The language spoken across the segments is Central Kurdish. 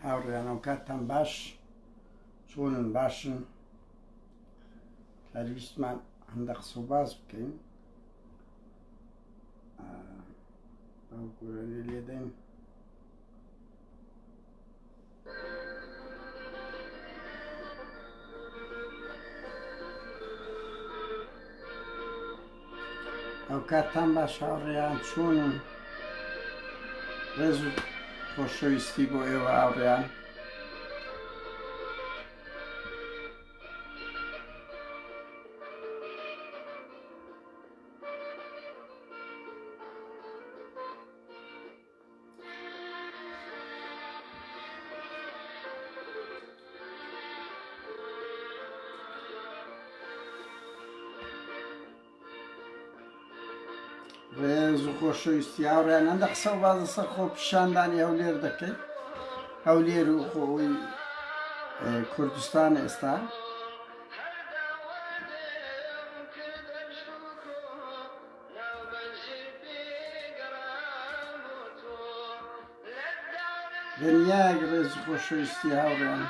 هاوڕێیانەوە کاتتان باش چۆنن باشن هەرویستمان هەندە قسە و باز بکەین ئەو گۆرەنی لێدەین ئەو کاتتان باش هاوڕێیان چۆنن ڕێز و خۆشەویستی بۆ ئێوە هاوڕێیان ڕێز و خۆشەویستی هاوڕێیان هەندە قسە و بازە سەر خۆپیشاندانی هەولێر دەکەیت هەولێر و خۆی کوردستان ئێستا دنیاک ڕێز و خۆشەویستی هاوڕێیان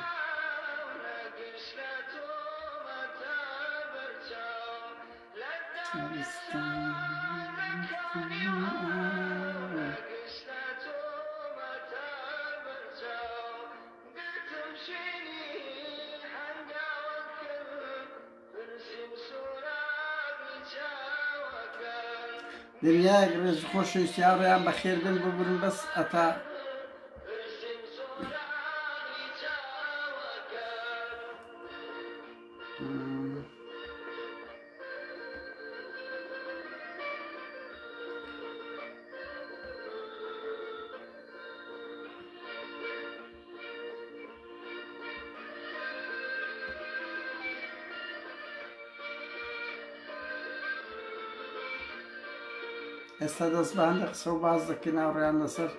دنیاک ڕێز و خۆشەویستی هاوڕێیان بەخێربن ببرن بەس ئەتا ئێستا دەست بە هەندە قسە و باز دەکەین هاوڕێیان لەسەر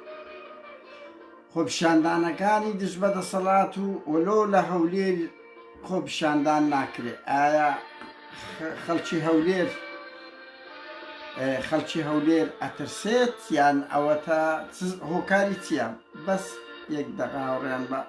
خۆپیشاندانەکانی دژ بەدەسەڵات و وەلۆ لە هەولێر خۆپیشاندان ناکرێت ئایا خەڵکی هەولێر ئەترسێت یان ئەوەتە هۆکاری چییە بەس یەک دەقە هاوڕێیان بە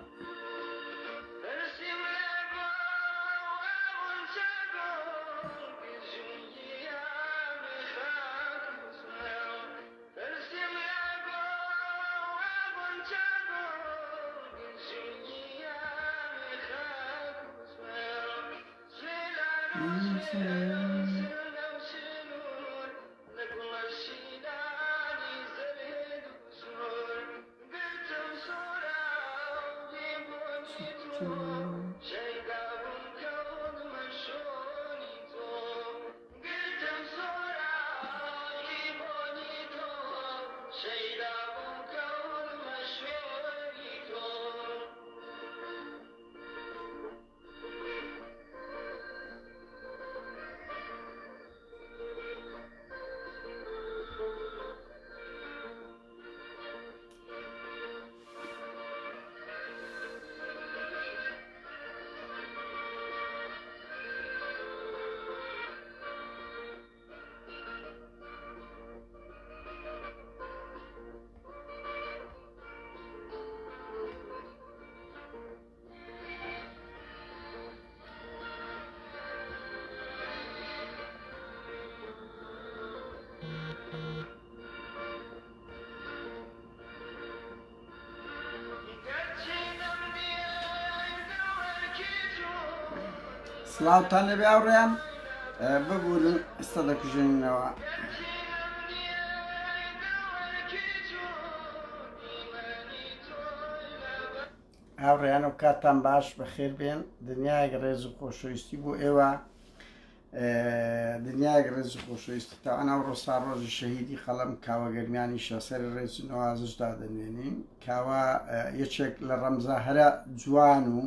سڵاوتان لەبێ هاوڕێیان ببورن ئێستا دەکوژێنینەوە هاوڕێیانە و کاتتان باش بەخێر بێن دنیایەک ڕێز و خۆشەویستی بۆ ئێوە دنیایەک ڕێز و خۆشەویستی تاوان ئەو ڕۆستا ڕۆژی شەهیدی خەڵەم کاوە گەرمیانیشە سەری ڕێز و نەوازشدا دەنوێنین کاوە یەکێک لە ڕەمزە جوان و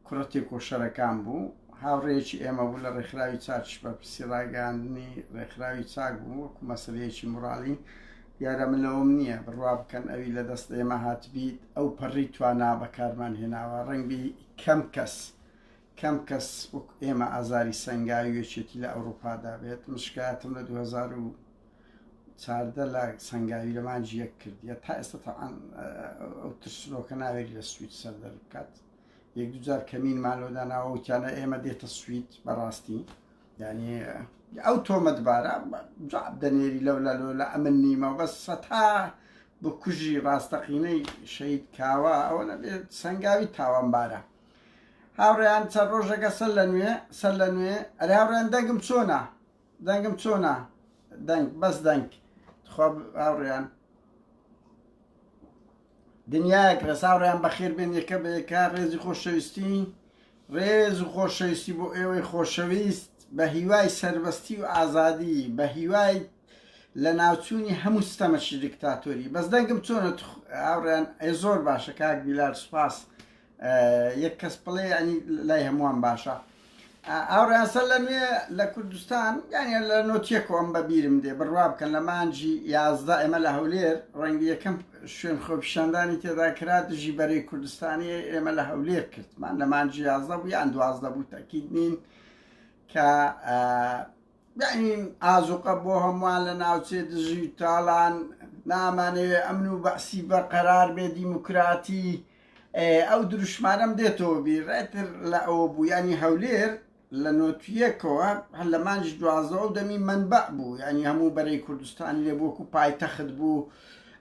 کوڕەتی کۆشەرەکان بوو هاوڕێیەکی ئێمە بوو لە ڕێکخراوی چاکیش بە پرسی ڕاگەاندنی ڕێکخراوی چاک بوو وەکو مەسەلەیەکی موڕاڵی دیارە من لەوەم نییە بڕوا بکەن ئەوی لە دەست ئێمە هاتبیت ئەو پەڕی توانا بەکارمان هێناوە ڕەنگبی کەم کەس وەکو ئێمە ئازاری سەنگاوی وێچێتی لە ئەوروپادا بێت مشکاتم لە 2000 چاردە لە سنگاوی لە مانجی یەک کردیە تا ئێستا تەعاان ئەو ترسلۆکە ناوێت لە سویت سەردەر بکات یەک دوجار کەمین مالۆداناوە وتیانە ئێمە دێتە سویت بەڕاستی ینی ئەو تۆمەتبارە جواب دەنێری لەولا لە ئەمن نیمە بەس سەتا بە کوژی ڕاستەقینەی شەید کاوە ئەوە نەبێت سنگاوی تاوانبارە هاوڕێیان چەند ڕۆژەکە سەر لە نوێ ئەرێ هاوڕێیان دەنگم چۆنا دەنگ بەس دەنگ خۆ هاوڕێیان دنیایەک ڕێز هاوڕێیان بەخێر بێن یەکە بە یەکە ڕێزی خۆشەویستی ڕێز و خۆشەویستی بۆ ئێوەی خۆشەویست بە هیوای سەربەستی و ئازادی بە هیوای لە ناوچوونی هەموو ستەمەشی دیکتاتۆری بەس دەنگم چۆنە هاوڕێیان زۆر باشە کاک بیلار سوپاس یەک کەس بڵێ ئەنی لای هەمووان باشە ئەوڕیان سەر لە نوێ لە کوردستان یانە لە نۆتیەکەوە ئەم بەبیرم دێ بڕوا بکەن لە مانجی 11 ئێمە لە هەولێر ڕەنگی یەکەم شوێن خۆپیشاندانی تێدا کرا دژی بەرەی کوردستانی ئێمە لە هەولێر کردمان لە مانجی 11 بوو یان 12 بوو تەکید نین کە یعنی ئازوقە بۆ هەمووان لە ناوچێ دژی تاڵان نامانەوێ ئەمن و بەعسی بەقەرار بێ دیموکراتی ئەو دروشمانم دێتەوە بیر ڕێتر لە ئەوە بوو ینی هەولێر لە نۆتیەکەوە هەر لە مانجی 12 و دەمی منبع بوو ینی هەموو بەرەی کوردستانی لێ بۆکو پایتەخت بوو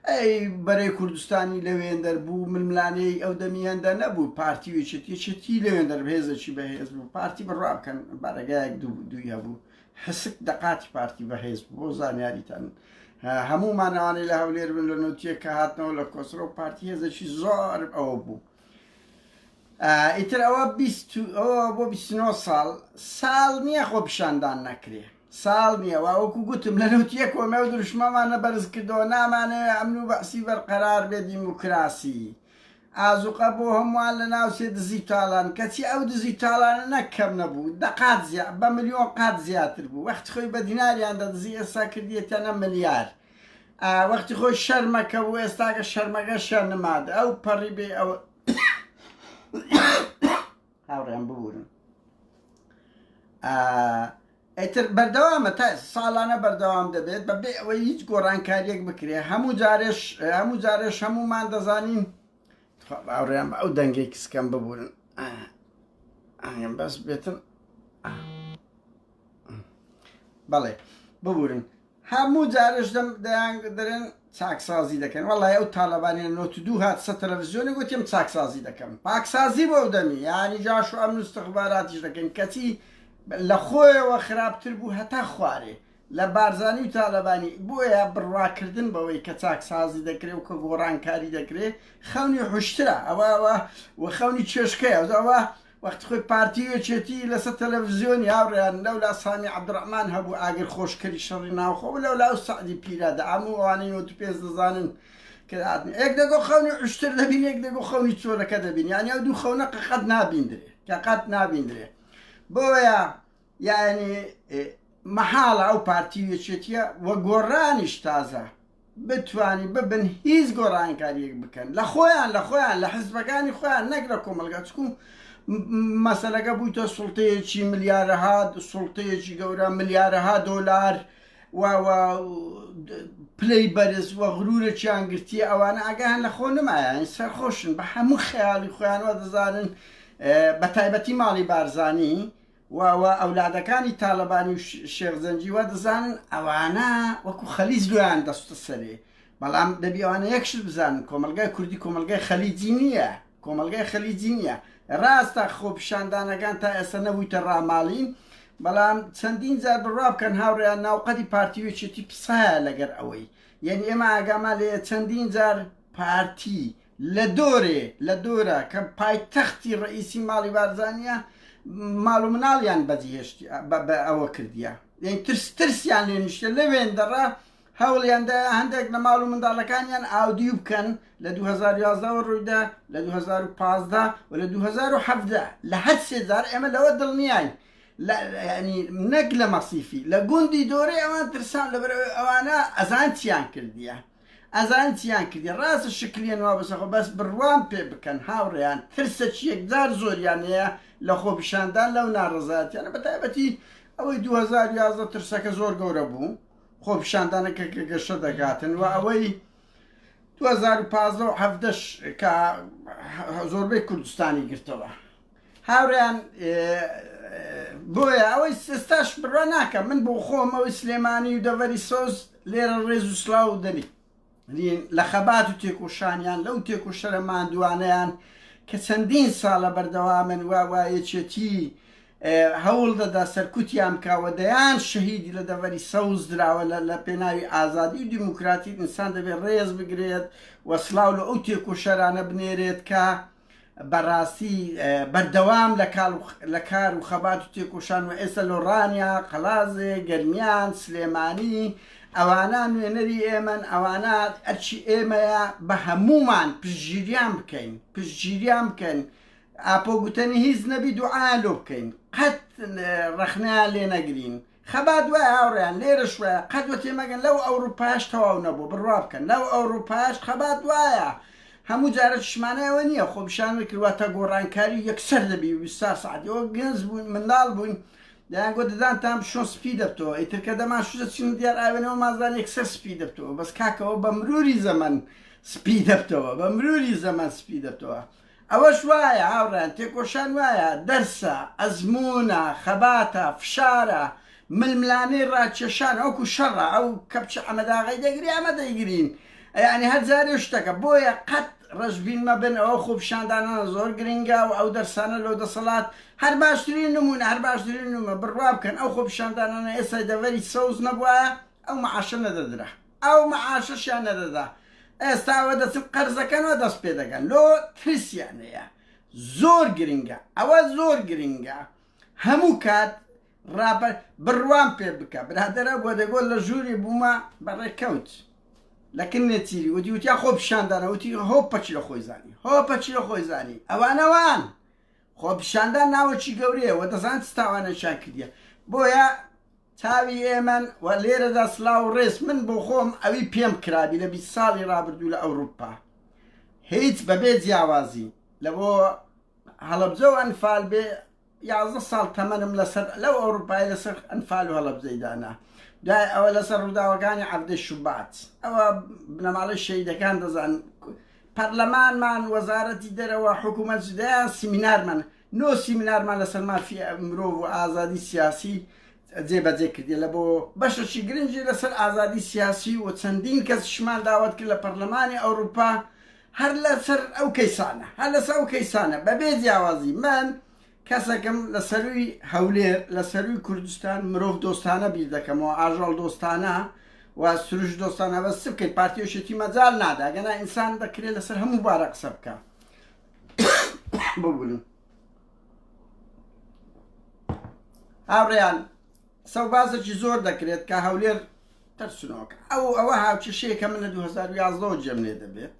ئەی بەرەی کوردستانی لەوێندەر بوو ململانەی ئەو دەمیێندە نەبوو پارتی وێچێتی لەوێندەر بەهێزەکی بەهێز بوو پارتی بڕوا بکەن بارەگایەک دووی هەبوو حسک دەقاتی پارتی بەهێز بوو بۆ زانیاریتان هەموومانەوانەی لە هەولێر بن لە نوتیە کە هاتنەوە لە کۆسرە و پارتی هێزەکی زۆر ئەوە بوو ئیتر ئەوە بۆ 29 ساڵ نییە خۆ پیشاندان نەکرێ ساڵ نییە وەکو گوتم لە نوتیە کۆمە و دروشمەمانە بەرز کردەوە نامانەوێ ئەمن و بەعسی بەرقەرار بێ دیموکراسی ئازوقە بۆ هەمووان لە ناوچێ دزی تاڵان کەچی ئەو دزی تاڵانە نەکەم نەبوو دەقات بە ملیۆن قات زیاتر بوو وەختی خۆی بە دیناریان دەدزی ئێستا کردیەتەنە ملیار وەختی خۆی شەرمەکە بوو ئێستاکە شەرمەکە شەر نەمادە ئەو پەڕی بێ ئەوە هاوڕێم ببورن ئەیتر بەردەوامە تا ساڵانە بەردەوام دەبێت بەبێ ئەوەی هیچ گۆڕانکاریەک بکرێ هەموو جارێش هەموومان دەزانین هاوڕێم ئەو دەنگەی کسکەم ببورن بەس بێتن بەڵێ ببورن هەموو جارش دەرێن چاکسازی دەکەن وەڵای ئەو تاالبانی لە 92 هات سە تەلەڤیزیۆنی گوتیم چاکسازی دەکەم پاکسازی بۆ دەمی ینی جاش و ئەمن استخباراتیش دەکەن کەچی لە خۆیەوە خراپتر بوو هەتا خوارێ لە بارزانی و تاالبانی بۆیە بڕواکردن بەوەی کە چاکسازی دەکرێت و کە گۆڕانکاری دەکرێت خەونی حوشترە ئەوە خەونی چێشکەیە ئەوە وەختی خۆی پارتیوێچێتی لەسەر تەلەڤیزیۆنی هاوڕێیان لەولا سامی عەبدوڕەحمان هەبوو ئاگر خۆشکەری شەڕی ناوخۆ لەولا و سەعدی پیرەدا هەموو ئەوانەی وەتو پێز دەزانن کە یەک دەگۆ خەونی عوشتر دەبین یەک دەگۆ خەونی چۆرەکە دەبین یانی ئەو دوو خەونە قەت نابیندرێ کە قەت نابیندرێ بۆیە یعنی مەحاڵە ئەو پارتیوێچێتیە وە گۆڕانیش تازە بتوانی ببن هیچ گۆڕانکاریەک بکەن لە خۆیان لە حزبەکانی خۆیان نەگرە کۆمەلگا چکو مەسەلەکە بوویتە سوڵتەیەکی ملیارەها سوڵتەیەکی گەورە ملیارەها دۆلار پلەی بەرز وە غرورەکیان گرتی ئەوانە ئاگاهان لە خۆ نمایە سەرخۆشن بە هەموو خەیاڵی خۆیانوە دەزانن بە تایبەتی ماڵی بارزانی ئەولادەکانی تاالبانی و شێخزەنجیوە دەزانن ئەوانە وەکو خەلیج دویان دەستە سەرێ بەڵام دەبی ئەوانە یەکشت بزانن کۆمەلگای کوردی کۆمەلگای خەلیجی نییە کۆمەلگای خەلیجی نییە ڕاستە خۆپیشاندانەکان تا ئێستا نەبوویتە ڕاماڵین بەڵام چەندین جار بڕوا بکەن هاوڕێیان ناوقەتی پارتیوێچێتی پسایە لەگەر ئەوەی یعنی ئێمە ئاگامان لێ چەندین جار پارتی لە دۆرە کە پایتەختی ڕئیسی ماڵی بارزانیە ماڵ و مناڵیان بەجێهێشتی بە ئەوە کردیە یعنی ترسیان لێ نیشتە لەوێندەڕە هەوڵیاندا هەندێک لە ماڵ و منداڵەکانیان ئاودیو بکەن لە 2011 ڕوویدا لە 2015 و لە 2017 لە هەر سێجار ئێمە لەوە دڵنیاین ینی نەک لە مەسیفی لە گوندی دۆرەی ئەوان ترسان لەبەر ئەوانە ئەزانچیان کردیە ڕاستە شکلیان وا بەسەخۆ بەس بڕوان پێ بکەن هاوڕێیان ترسەکی یەکجار زۆریان هەیە لە خۆپیشاندان لەو ناڕەزایەتیانە بەتایبەتی ئەوەی 2011 ترسەکە زۆر گەورە بوو خۆپیشاندانەکە کە گەشتە دەکاتن و ئەوەی 2015 کە زۆربەی کوردستانی گرتەوە هاوڕیان بۆیە ئەوەی ئێستاش بڕوا ناکەم من بۆ خۆم ئەوەی سلێمانی و دەڤەری سۆز لێرە ڕێز و سلااو دەری لە خەبات و تێکۆشانیان لەو تێکۆشەرە ماندوانەیان کە چەندین ساڵە بەردەوامن وایەکێتی هەوڵ دەدا سەرکوتیان کاوە دەیان شەهیدی لە دەڤەری سەوز دراوە لە پێناوی ئازادی و دیموکراتی ئینسان دەبێت ڕێز بگرێت و سلااو لە ئەو تێکۆشەرانە بنێرێت کە بەڕاستی بەردەوام لە کار و خەبات و تێکۆشان و ئێستا لۆڕانیا قەلازێ گەرمیان سلێمانی ئەوانە نوێنەری ئێمەن ئەوانە ئەرچی ئێمەیە بە هەمومان پشتگیریان بکەن ئاپۆگوتنی هیچ نەبی دوعایان لۆ بکەین قەت ڕەخنیان لێ نەگرین خەبات وایە هاوڕێیان لێرەش وایە قەت وە تێمەگەن لەو ئەوروپاش تەواو نەبوو بڕوا بکەن لەو ئەوروپاش خەبات وایە هەموو جارە چشمانەوە نییە خۆپیشان کردواتە گۆڕانکاری یەکسەر دەبی 20 ساعتەوە گەنج بوون منداڵ بووین دەیان گۆ دەدان تام شۆ سپی دەبتەوە ئیترکە دەمان شوزە چین دیار ئاوێنەوە مازان یەکسەر سپی دەبتەوە بەس کاکەوە بە مروری زەمن سپی دەبتەوە بە مروری زەمن سپی دەبتەوە ئەوەش وایە هاوڕێن تێکۆشان وایە دەرسە ئەزمونە خەباتە فشارە ململانەی ڕاکێشان ئەوکو شەڕە ئەو کەپچە ئەمەداغی دەگری ئەمە دەیگرین یعنی هەر جارێ شتەکە بۆیە قەت ڕژبین مەبن ئەوە خۆپیشاندانانە زۆر گرنگە و ئەو دەرسانە لەو دەسەڵات هەر باشترین نمونە هەر باشترین نمونە بڕوا بکەن ئەو خۆپیشاندانانە ئێستا دەڤەری سەوز نەبووایە ئەو مەعاشە نەدەدرا ئەو مەعاشەشیان نەدەدا ئێستا ئەوە دەچن قەرزەکەنەوە دەست پێ دەکەن لۆ ترسیانەیە زۆر گرنگە ئەوە زۆر گرنگە هەموو کات بڕوان پێ بکە برادەرە بۆ دەگۆ لە ژووری بوومە بەڕێکەوت لەکن نێتیری وتی وتیا خۆپیشاندانە وتی هۆپەچی لە خۆی زانی هۆپەچی لە خۆی زانی ئەوانەوان خۆپیشاندان ناوەکی گەورەیە و دەزان تاوانەشان کردیە بۆیە چاوی ئێمەن و لێرەدا سلااو ڕێز من بۆ خۆم ئەوی پێم کرابی لە 20 ساڵی ڕابردوو لە ئەوروپا هیچ بەبێ جیاوازی لە بۆ هەڵەبجە و ئەنفال بێ 11 ساڵ تەمەنم لەسەر لەو ئەوروپای لەسەر ئەنفال و هەڵەبجەیدانا دوای ئەوە لەسەر ڕووداوەکانی عەبدە شوبات ئەوە بنەماڵەی شەهیدەکان دەزان پەرلەمانمان وەزارەتی دەرەوە حکوومەت جدایان سیمینارمان نۆ سیمینارمان لەسەر مافی مرۆڤ و ئازادی سیاسی جێبەجێ کردی لە بۆ بەشەشی گرنگی لەسەر ئازادی سیاسی و چەندین کەس شمان داوت کرد لە پەرلەمانی ئەوروپا هەر لەسەر ئەو کەیسانە هەر لەسەر ئەو کەیسانە بەبێ جیاوازی من کەسێکم لە سەروی هەولێر لە سەروی کوردستان مرۆڤ دۆستانە بیر دەکەمەوە ئاژەڵ دۆستانە و سروش دۆستانە بەس بکەیت پارتیۆشێتی مەجال نادا گەنا ئینسان دەکرێت لەسەر هەموو بارە قسە بکە ببوون هاوڕێیان سەوبازێکی زۆر دەکرێت کە هەولێر تەرسنەوەکە ئەوە هاوچەشەیەکە من لە 2011 جێم لێ دەبێت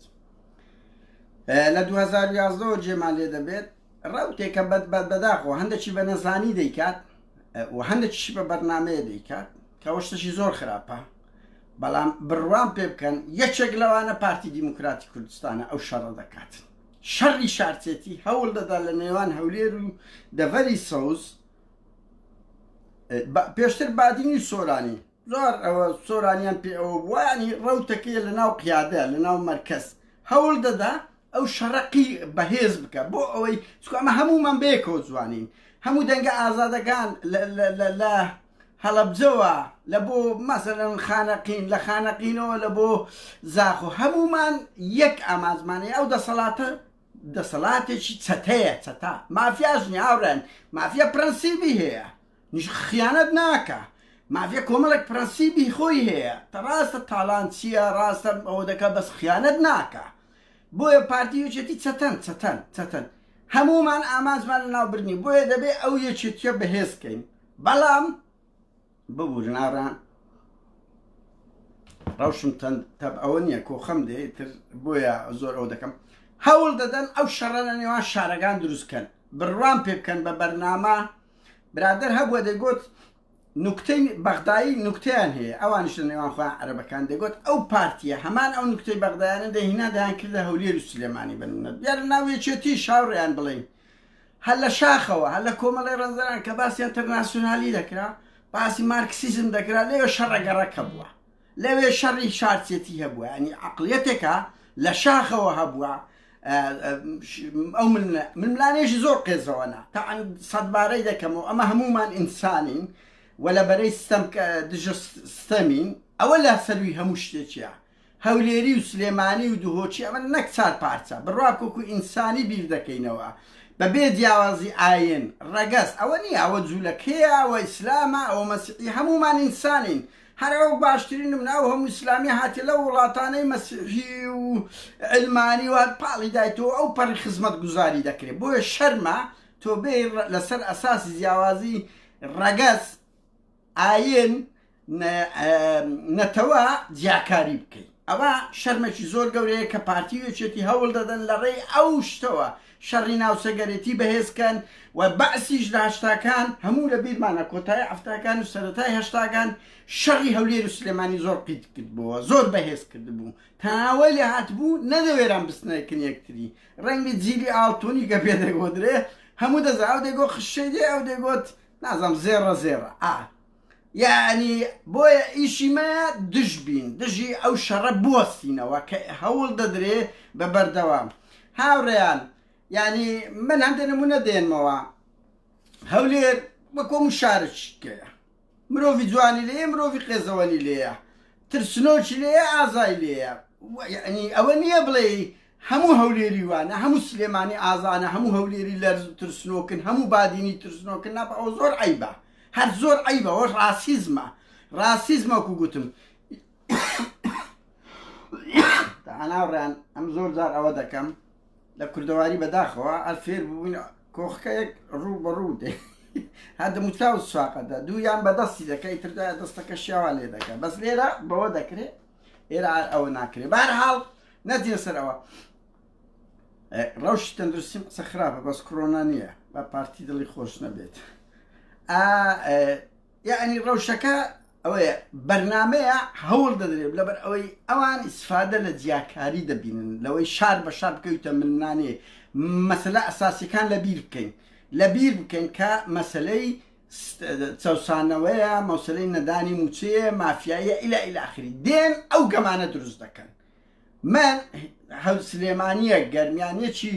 لە 2011 جێمان لێ دەبێت ڕوتێکە بەداخەوە هەندێکی بە نەزانی دەیکات و هەندێکیشی بە بەرنامەیە دەیکات کە شتێکی زۆر خراپە بەڵام بڕوان پێ بکەن یەکێک لەوانە پارتی دیموکراتی کوردستانە ئەو شەڕە دەکات شەڕی شارچێتی هەوڵ دەدا لە نێوان هەولێر و دەڤەری سەوز پێشتر بادینی سۆرانی زۆر ئەوە سۆرانیان پێ ئەوە وانی ڕوتەکەی لە ناو قیادە لە ناو مەرکەز هەوڵ دەدا ئەو شەڕقی بەهێز بکە بۆ ئەوەی چکەمە هەمومان بێکەوە جوانین هەموو دەنگە ئازادەکان لە هەڵەبجەوە لە بۆ مەسەلەن خانەقین لە خانەقینەوە لە بۆ زاخۆ هەمومان یەک ئامانزمانەیە ئەو دەسەڵاتێکی چەتەیە چەتا مافیاش نی هاوڕێن مافیا پرەنسیبی هەیە خیانەت ناکە مافیا کۆمەڵێک پرەنسیبی خۆی هەیە ڕاستە تاڵان چییە ڕاستە ئەوە دەکە بەس خیانەت ناکە بۆیە پارتیوچێتی چەتەن هەمومان ئامانزمان لە ناوبردنی بۆیە دەبێت ئەو یەکێتیە بەهێزکەین بەڵام ببوورن ئاڕان ڕەوشم تەب ئەوە نییە کۆخەم دێتر بۆیە زۆر ئەو دەکەم هەوڵ دەدەن ئەو شەڕە لە نێوان شارەکان دروستکەن بڕوان پێ بکەن بە بەرنامە برادەر هەبووە دەگوت نوکتەی بەغدایی نوکتەیان هەیە ئەوانش لە نێوان خۆیان عەرەبەکان دەگوت ئەو پارتیە هەمان ئەو نوکتەی بەغدایانە دەهینا دەیان کردە هەولێر و سلێمانی بنونەت دیارە ناوێچێتی شاوڕێیان بڵێن هەر لە شاخەوە هەر لە کۆمەڵی ڕەنزەران کە باسییان تەرناسیۆنالی دەکرا باسی مارکسیزم دەکرا لێوێ شەڕەگەڕەکە بووە لەوێ شەڕی شارچێتی هەبووە ینی عەقڵیەتێکە لە شاخەوە هەبووە ئەو ملانێژی زۆر قێزەوەنا تاعن سەدبارەی دەکەمەوە ئەمە هەمومان ئینسانین و لە بەرەی دژە ستەمین ئەوە لە سەروی هەموو شتێکیە هەولێری و سلێمانی و دوهۆچی ئەمە نەک چار پارچە بڕوا کۆکو ئینسانی بیر دەکەینەوە بەبێ جیاوازی ئاین ڕەگەست ئەوە نییە ئەوە جوولەکەیە ئەوە ئیسلامە ئەوە مەسیحی هەمومان ئینسانین هەرەوە باشترین ناو هەموو ئیسلامی هاتی لە وڵاتانەی مەسیحی و علمانی و پاڵی دایتەوە ئەو پەڕی خزمەت گوزاری دەکرێت بۆیە شەرمە تۆ بێ لەسەر ئەساسی جیاوازی ڕەگەست ئاین نەتەوە جیاکاری بکەیت ئەوە شەرمێکی زۆر گەورەیە کە پارتیوێکێتی هەوڵ دەدەن لە ڕێی ئەو شتەوە شەڕی ناوسەگەرێتی بەهێزکەن و بەعسیش لە هەشتاکان هەموو لە بیرمانە کۆتای هەفتاکان و سەرەتای هەشتاکان شەڕی هەولێر و سلێمانی زۆر قیت کردبووە زۆر بەهێز کردبوو تەناوەی لێ هاتبوو نەدەوێران بستنەکن یەکتری ڕەنگی جیلی ئاڵتۆنی کە پێدەگۆدرێ هەموو دەزا ئەو دەیگۆ خشەی دێ ئەو دەیگۆت نازام زێڕە یعنی بۆیە ئیشیمە دژ بین دژی ئەو شەڕە بوەستینەوە کە هەوڵ دەدرێ بە بەردەوام هاوڕێیان ینی من هەندێک نمونە دێنمەوە هەولێر وەکۆم شارێکیکەیە مرۆڤی جوانی لێیە مرۆڤی قێزەوەنی لێیە ترسنۆکی لێیە ئازای لێیە ینی ئەوە نییە بڵێ هەموو هەولێری وانە هەموو سلێمانی ئازانە هەموو هەولێری لەرز و ترسنۆکن هەموو بادینی ترسنۆکن ناپە ئەو زۆر عیبە هەر زۆر عیبە ئەوە ڕاسیزمەکو گوتم تەناوڕیان ئەم زۆر جار ئەوە دەکەم لە کوردەواری بەداخەوە ئەفێر بووین کۆخەیەک ڕوو بەڕوو دێ هەردەموچاو سواقەدا دوویان بەدەستی دەکەی تردا دەستەکە شیاوە لێ دەکە بەس لێرە بەوە دەکرێت ئێرە ئەوە ناکرێت بەهەرحاڵ نەدێ سەرەوە ڕەوشی تەندروستیم قسە خراپە بەس کۆرۆنا نییە بە پارتی دڵی خۆش نەبێت یعنی ڕەوشەکە ئەوەیە بەرنمەیە هەوڵ دەدرێت لەبەر ئەوەی ئەوان ئیسفادە لە جیاکاری دەبینن لەوەی شار بە شار بکەوتە منانێ مەسەلە ئەساسیەکان لە بیر بکەین کە مەسلەی چەوسانەوەیە مەسلەی نەدانی موچەیە مافیایە ئیلا ئاخری دێن ئەو گەمانە دروست دەکەن من هەول سلێمانیە گەرمیانیەکی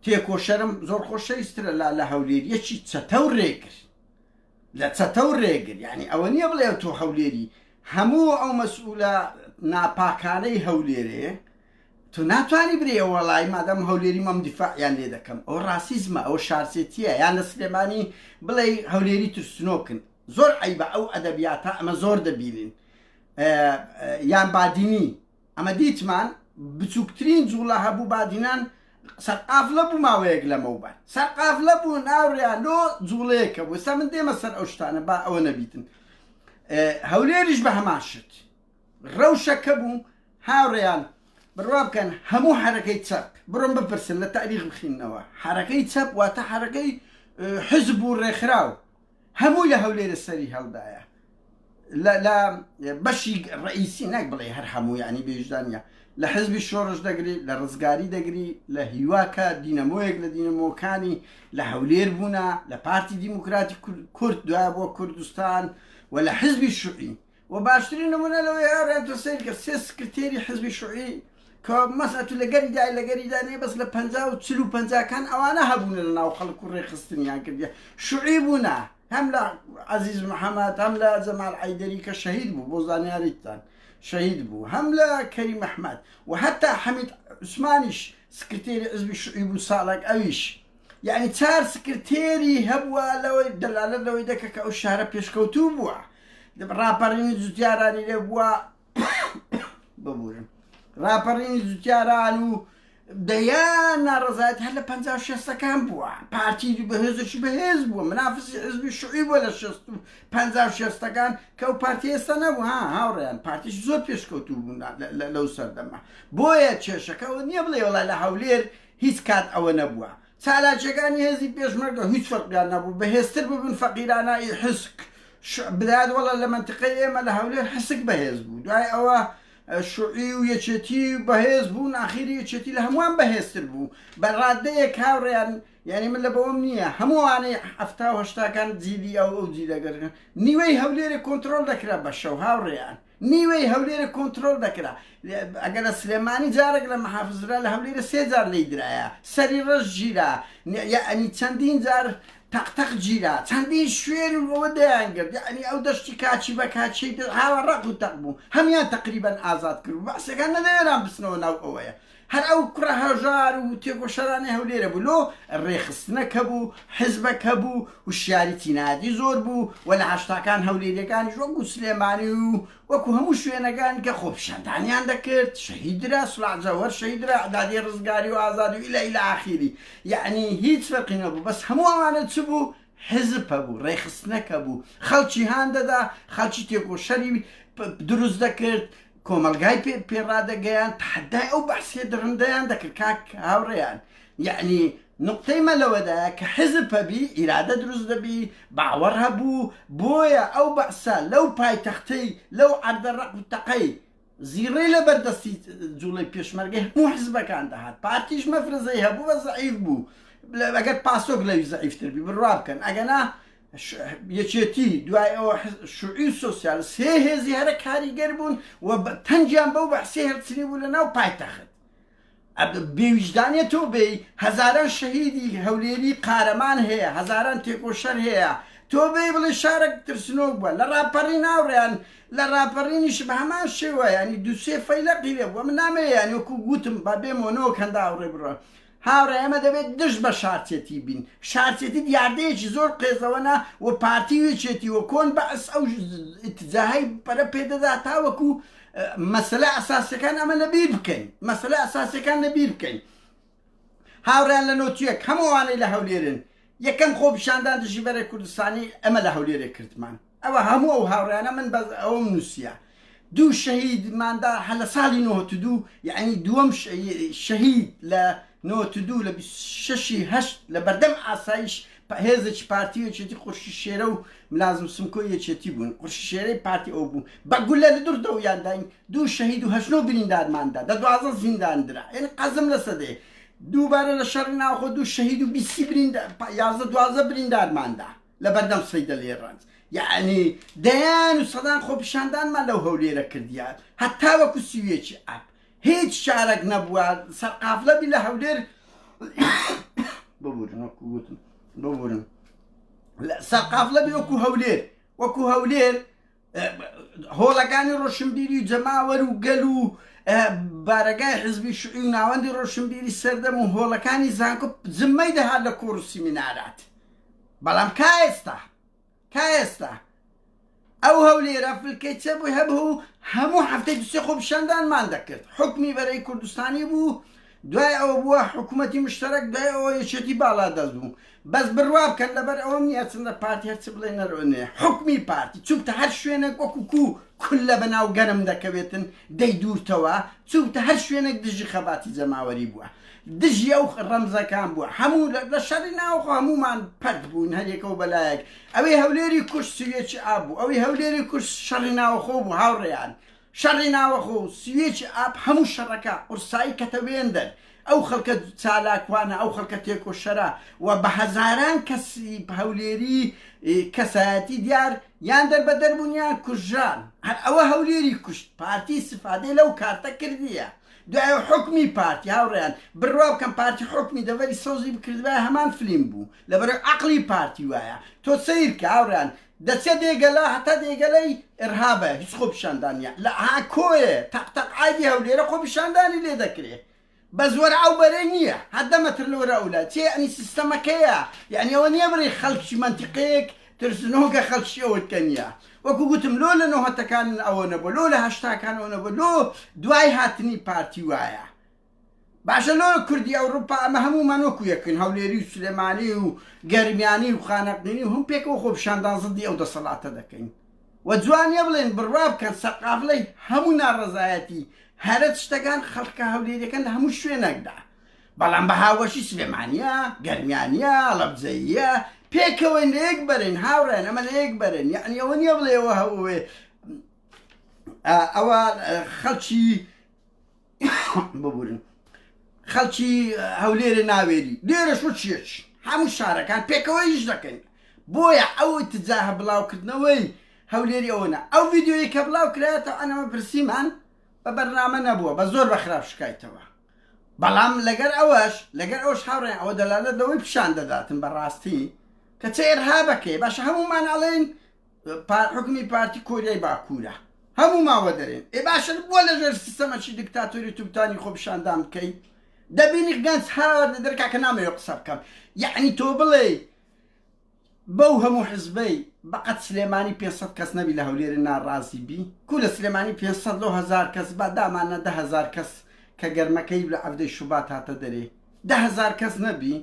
تێکۆشەرم زۆر خۆشەویسترە لە هەولێر یەکی چەتە و ڕێگر لە چەتە و ڕێگر یعنی ئەوە نییە بڵێ تۆ هەولێری هەموو ئەو مەسئولە ناپاکانەی هەولێرێ تو ناتوانانی برێ وەڵی مادەم هەولێری مەم دیفاعیان لێ دەکەم ئەو ڕاسیزمە ئەو شارسێتیە یان لە سلێمانی بڵێ هەولێری ترسنۆکن زۆر عیبە ئەو ئەدەبیاتە ئەمە زۆر دەبینین یان بادینی ئەمە دیتمان بچووکترین جوڵە هەبوو بادینان سەرقافلە بوو ماوەیەک لەمەوبەر سەرقافلە بوو ناوڕیان لۆ جوڵەیەکە بوو ئێستا من دێمە سەر ئەو شتانە با ئەوە نەبیتن هەولێریش بە هەمان شت ڕەوشەکە بوو هاوڕێیان بڕوا بکەن هەموو حرەکەی چەپ بڕۆم بپرسن لە تاریخ بخینەوە حرەکەی چەپ واتە حرەکەی حزب و ڕێکخراو هەموو لە هەولێرە سەری هەڵدایە لە بەشی ڕئیسی ناک بڵێ هەر هەموو ینی بێژدانە لە حزبی شۆڕش دەگری لە ڕزگاری دەگری لە هیواکە دینەمۆیەک لە دینەمۆکانی لە هەولێر بوونە لە پارتی دیموکراتی کورد دوای بۆ کوردستان و لە حزبی شوعی و باشترین نمونە لەوەی هاوڕێن تۆ سیر کرد سێ سکرتێری حزبی شوعی کە مەسەلە تو لەگەریدا نێ بەس لە 50 و 40 و 50کان ئەوانە هەبوون لە ناو خەڵک و ڕێخستنیان کردیە شوعی بوونە هەم لە عەزیز محەممەد هەم لە جەمال عەیدەری کە شەهید بوو بۆ زانیاریتان شەهید بوو هەم لە کەریم ئەحمەد و هەتا حەمید عوسمانیش سکرتێری حزبی شوعی بوو ساڵێک ئەویش یعنی 4 سکرتێری هەبووە لەوەی دەلالە لەوەی دەکە کە ئەو شارە پێشکەوتوو بووە ڕاپەڕینی جوتیارانی لێ بووە ببوورم ڕاپەڕینی جوتیاران و دەیان ناڕزایەت هەر لە 50-60کان بووە پارتی بەهێزشی بەهێز بووە منافسی حزبی شوعی بووە لە 50-60کان کە ئەو پارتی ئێستا نەبوو هاوڕێیان پارتیش زۆر پێشکەوتوو بوون لەو سەردەما بۆیە کێشەکەەوە نییە بڵێ وەڵای لە هەولێر هیچ کات ئەوە نەبووە چالاکیەکانی هێزی پێشمەرگە هیچ فەرقیان نەبوو بەهێزتر ببن فەقیرانای حسک بدات وەڵا لە منتقەی ئێمە لە هەولێر حسک بەهێز بوو دوای ئەوە شوعی و یەکێتی بەهێز بوو ناخیری یەکێتی لە هەمووان بەهێزتر بوو بە ڕادەیەک هاوڕێیان يعني من لبوم نية همو يعني حفتا وهشتا كان زيدي أو زيدا قرن نيوي هوليري كنترول ذكرى بشو هاوريان نيوي هوليري كنترول ذكرى أجل سليماني جارك لما حافظ رأي هوليري سيزار ليدرايا سري رجيرا يعني تندين زار تق جيرا تندين شوير وديان قرد يعني أو دشتي كاتشي بكاتشي هاو الرقو تقبو هميان تقريبا آزاد كرو بس كان نيران بسنو ناو قوية هر او كره هجار وتيكو شراني هوليره بلو الريخستنك هبو حزبك هبو والشاري تنادي زور بو ولا هشتا كان هوليره كان جوكو سليماني وكو همو شوينا كان كخوب شنداني عندك شهيد را صلاح جوهر شهيد را اعدادي رزقاري وازادي الى اخره يعني هيت فرقين هبو بس همو امانه تسبو حزب هبو ريخستنك هبو خلچي هانده دا خلچي تيكو شري دروز دكرت كومالغاي بيرادقيان تحداي او بحث يدرنديان داك الكاك هاوريان يعني نقطة ما لو ذاك حزب بي إرادة دروز دبي باورها بو بويا أو بأسا لو باي تختي لو عرض الرق التقي زيري لبردستي جولي بيشمرقه مو حزبك عندها بارتيش مفرزيها بو ضعيف بو اگر پاسوک لوی ضعیف تر بی براب کن اگر نه یچتی دوای او شعور سوسیال سه هزی هر کاریگر بون و تنجام بو بحثی هر سنی بوله ناو پایتخت بوجدانی تو بی هزاران شهیدی هولیری قهرمان هیا هزاران تکوشر هیا تو بی بل شارک ترسنوک با لراپرین آوریان لراپرینش به همان شوه یعنی دو سه فیلق دیگه و من نامه یعنی کو گوتم با بیمونو کنده آوری برا هاوره اما دبید دش با شارتیتی بین شارتیتی دیارده چی زور قیزوانا و پارتیوی چیتی و کن بس او اتجاهی برا پیدا داتا و کو مسئله اساسی کن اما نبیر بکن مسئله اساسی کن نبیر بکن هاوره لنوتیک همو آنی لحولیرن یکم خوب شاندان دشی برای کردستانی اما لحولیره کردمان او همو او هاوره انا من باز او منوسیه دو شهيد ما عندها حلا صالي نو تدو يعني دوم شهيد لا نو تدو لبششي هشت لبردم عصايش هزج بارتي وشتي قرش الشيرو ملازم سمكو يشتي بون قرش الشيري بارتي او بون بقول له دور دو ياندين دو شهيد وهشنو بلينداد ما عندها ده دوازن زندان درا يعني قزم لسده دو بار لشرنا خو دو شهيد وبيسي بلينداد يازا دوازا بلينداد ما عندها لبردم صيدلي الرانز يعني ديان وصدان خوب شاندان ما لو هوليرا كرديان حتى وكو سويتش اب هيج شارك نبوا سقافله بلا هولير ببورن ببورن لا سقافله بيوكو هولير وكو هولير هولا كان روشنبيري جماعه وقالوا بارقاي حزبي شيوعي ناوندي روشنبيري سردم هولا كان زانكو زميده هذا كورسي منارات بلام كايستا او هوليرا في الكتاب ويهبه همو حفتي بسيخو بشاندان ما ذكرت حكمي بري كردستاني بو دواي او بوا حكومتي مشترك دواي او يشتي بالا دازو بس برواب كان لبر او نياتنا بارتي هرتبلينا روني حكمي بارتي تشوف هر شوينك وكوكو كل بناو قرم دكبيتن دي دور توا تشوف هر شوينك دجي خباتي زماوري بوا دجي او رمزه كان بو همو لشرنا او همو مان بد بون هيك وبلاك اوي هوليري كش سويتش ابو اوي هوليري كش شرنا او خو هاوريان شرنا او خو سويتش اب همو شركه ورساي كتبيندر او خلك سالاك وانا او خلك تيكو شرا وبهزاران كسي هوليري كساتي ديار ياندر بدر بنيان كجان او هوليري كش بارتي استفاده لو كارتا كرديه دعاء حكمي بارتي هاوريان بالرواب كان بارتي حكمي دفري صوزي بكردباها همان فيلم بو لبرو عقلي بارتي وايا تو سيرك هاوريان دسيا ديقلا حتى ديقلاي ارهابه هيس خوب شاندانيا لا ها كويه تق عادي هوليرا خوب شانداني ليه ذكريه بس ورعو برينية هذا ما ترلو رأولات يعني سيستمكية يعني وان يبري خلق منطقيك ترسنوك خلق شيء كنيا وكو قلتم لولا نو هتا كان او نبو لولا هشتا كان او نبو لو دواي هاتني بارتي وايا باشا لولا كردي اوروبا اما همو منوكو يكن هوليري وسليماني وقرمياني وخانقنيني وهم بيكو خوب شاندان ضدي او دا صلاة دكين ودوان يبلين بالراب كان سقاف لي همو نار رزاياتي هرت اشتغان خلق هوليري كان همو شوي نقدا بلان بهاوشي سليمانيا قرميانيا لبزيا بيكو ان اكبرن هاورن اما اكبرن يعني وين يبلي وهو اول خلشي ببورن خلشي هوليري ناويري دير شو تشيش هەموو شارەکان پێکەوەیش دەکەین بۆیە ئەو ئیتجاه بڵاوکردنەوەی هەولێری ئەوەنە ئەو ڤیددیۆی کە بڵاو کرایەتەوە ئەنەمە پرسیمان بە بەرنامە نەبووە بە زۆر بەخراپ شکایتەوە بەڵام لەگەر ئەوش هاوڕێن ئەوە دەلالەت لەوەی پیشان دەداتن بەڕاستی کە چه ئێرهابەکەی باشە هەمومان ئەڵێن حکمی پارتی کۆریای باکوورە هەموو ماوە دەرێن باشە بۆ لەژێر سیستەمەکی دیکتاتۆری تووتانی خۆپیشاندان بکەی دەبینی گەنج هاوار دەرکا کە نامەوێت قسە بکەم یعنی تۆ بڵێ بەو هەموو حزبەی بەقەت سلێمانی 500 کەس نەبی لە هەولێرە ناڕازی بی کو لە سلێمانی 500 هزار کەس با دامانە 10,000 کەس کە گەرمەکەی لە عەودەی شوبات هاتە دەرێ 10,000 کەس نەبی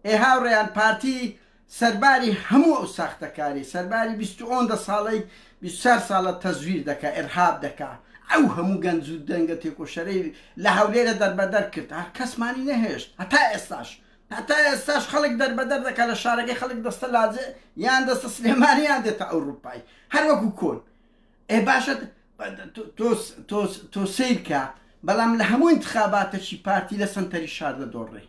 هاوڕێیان پارتی سەرباری هەموو ئەو ساختەکاری سەرباری 20 ساڵەی 24 ساڵە تەزویر دەکا ئێرهاب دەکا ئەو هەموو گەنج و دەنگە تێکۆشەرەی لە هەولێرە دەربەدەر کرد کەسمانی نەهێشت هەتا ئێستاش خەڵک دەربەدەر دەکات لە شارەکەی خەڵک دەستە لاجێ یان دەستە سلێمانی یان دێتە ئەوروپای هەر وەکو کۆن باشە تۆ سیرکە بەڵام لە هەموو انتخاباتێکی پارتی لە سنتەری شار دەدۆڕێ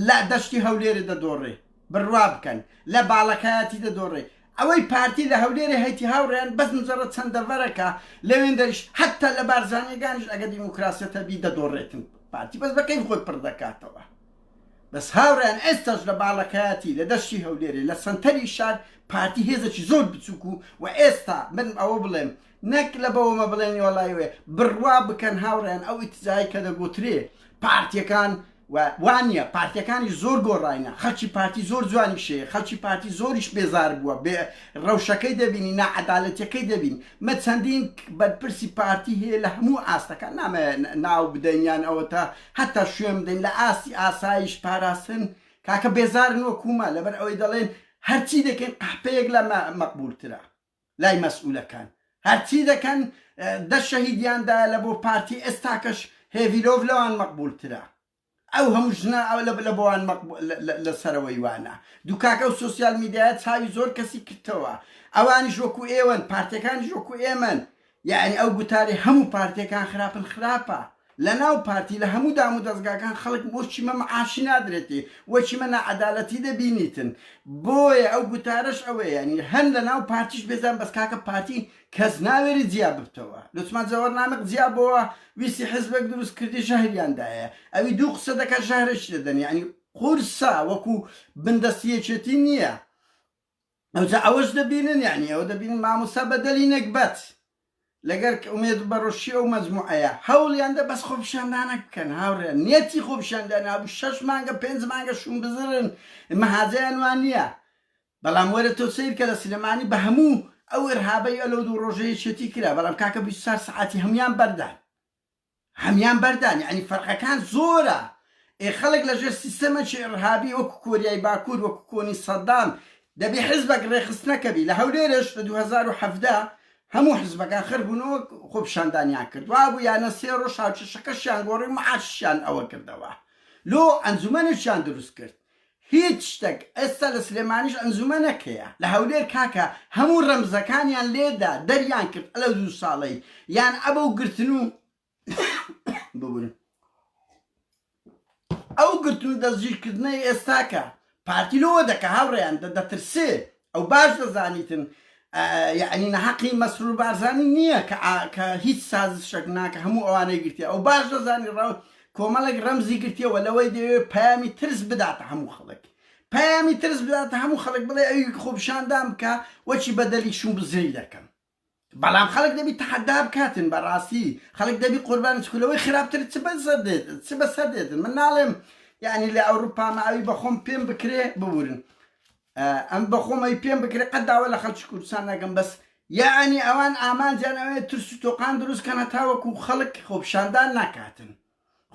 لە دەشتی هەولێرە دەدۆڕێ بڕوا بکەن لە باڵەکایەتی دەدۆڕێ ئەوەی پارتی لە هەولێرە هەیتی هاوڕێیان بەس مجرد چەندەڤەرەکە لەوێن دەریش حتا لە بارزانیەکانیش ئەگە دیموکراسیەتە بی دەدۆڕێتن پارتی بەس بەکەی خۆی پڕ دەکاتەوە بەس هاوڕێیان ئێستاش لە باڵەکایەتی لە دەشتی هەولێرە لە سنتەری شار پارتی هێزێکی زۆر بچووکو و ئێستا من ئەوە بڵێم نەک لە بەوەمە بڵێنی وەڵایوێ بڕوا بکەن هاوڕێیان ئەو ئیتجاهی کە دەگوترێ پارتیەکان وانە پارتیەکانی زۆر گۆڕاینە خەڵکی پارتی زۆر جوانی شەیە خەڵکی پارتی زۆریش بێزار بووە ڕەوشەکەی دەبینی نائەدالەتیەکەی دەبین مە چەندین بەرپرسی پارتی هەیە لە هەموو ئاستەکان نامە ناو بدەینیان ئەوە تا هەتا شوێن بدەین لە ئاستی ئاسایش پاراستن کاکە بێزارن وەکومە لەبەر ئەوەی دەڵێن هەرچی دەکەن قەحپەیەک لە مەقبولترە لای مەسئولەکان هەرچی دەکەن دە شەهیدیاندایە لە بۆ پارتی ئێستاکەش هێڤیلۆڤ لەوان مەقبولترە ئەو هەموو ژنە ئەو لە بۆوان لەسەرەوەی وانە دووکاکە و سوسیال میدیایە چاوی زۆر کەسی کردەوە ئەوانیش وەکو ئێوەن پارتیەکانیش وەکو ئێمەن یعنی ئەو گوتاری هەموو پارتیەکان خراپە لە ناو پارتی لە هەموو دام و دەستگاکان خەڵک بۆچی مە معاشی نادرێتی وەچی مە نائەدالەتی دەبینیتن بۆیە ئەو گوتارش ئەوەیە ینی هەن لە ناو پارتیش بێزان بەس کاکە پارتی کەس ناوێری جیا ببتەوە لوتمان جەوەرنامەک جیا بۆوە ویسی حزبێک دروست کردی ژەهریاندایە ئەوی دوو قسە دەکە ژەهرەش دەدەن یعنی قورسا وەکو بندەسیەکێتی نییە ئەوجا ئەوەش دەبینن یعنی ئەوە دەبینن مامۆستا بەدەلی نەکبەت لەگەر ئومێد بەڕۆشی ئەو مەجموعەیە هەوڵیاندا بەس خۆپیشاندانە بکەن هاوڕێن نێتی خۆپیشاندان هەبوو 6 مانگە 5 مانگە شوم بزرن مەهاجەیان وان نییە بەڵام وەرە تۆ سیر کە لە سلێمانی بە هەموو ئەو ئێرهابەی ئەلۆ دوو ڕۆژەیە چێتی کرا بەڵام کاکە 24 ساعتی هەمیان بەردان یعنی فەرقەکان زۆرە خەڵک لەژێر سیستەمەکی ئێرهابی وەکو کۆریای باکوور وەکو کۆنی سەدام دەبێ حزبێک ڕێخستنەکەبی لە هەولێرش لە 2017 هەموو حزبەکان خربوونەوە خۆپیشاندانیان کرد وا بوو یانە 3 ڕۆژ هاوچەشەکەشیان گۆڕی معاشیان ئەوە کردەوە لۆ ئەنجومەنێکیان دروست کرد هیچ شتێک ئێستا لە سلێمانیش ئەنجومەنەکەیە لە هەولێر کاکە هەموو ڕەمزەکانیان لێدا دەریان کرد لە 2 ساڵەی یان ئەبە و گرتن و ببورن ئەو گرتن و دەستگیرکردنەی ئێستاکە پارتی لۆوە دەکە هاوڕێیان دەترسێ ئەو باش دەزانیتن یعنی نەحەقی مەسرور بارزانی نییە کە هیچ سازشێک ناکە هەموو ئەوانەی گرتیە ئەو باش دەزانی کۆمەڵێک ڕەمزی گرتیەوە لەوەی دەوێت پەیامی ترس بداتە هەموو خەڵک پەیامی ترس بداتە هەموو خەڵک بڵێ ئەوی خۆپیشاندان بکە وەچی بەدەلی شوم بزری دەکەم بەڵام خەڵک دەبی تەحەدا بکاتن بەڕاستی خەڵک دەبی قوربان چکولەوەی خراپتر چ بەسەر دێتن من ناڵێم یعنی لە ئەوروپا ماوی بەخۆم پێم بکرێ ببورن ئەم بەخۆمەی پێم بکرێ قەت داوە لە خەڵکی کوردستان نەکەم بەس یعنی ئەوان ئامانجیانەوەی ترس و تۆقان دروستکەنە تاوەکو خەڵک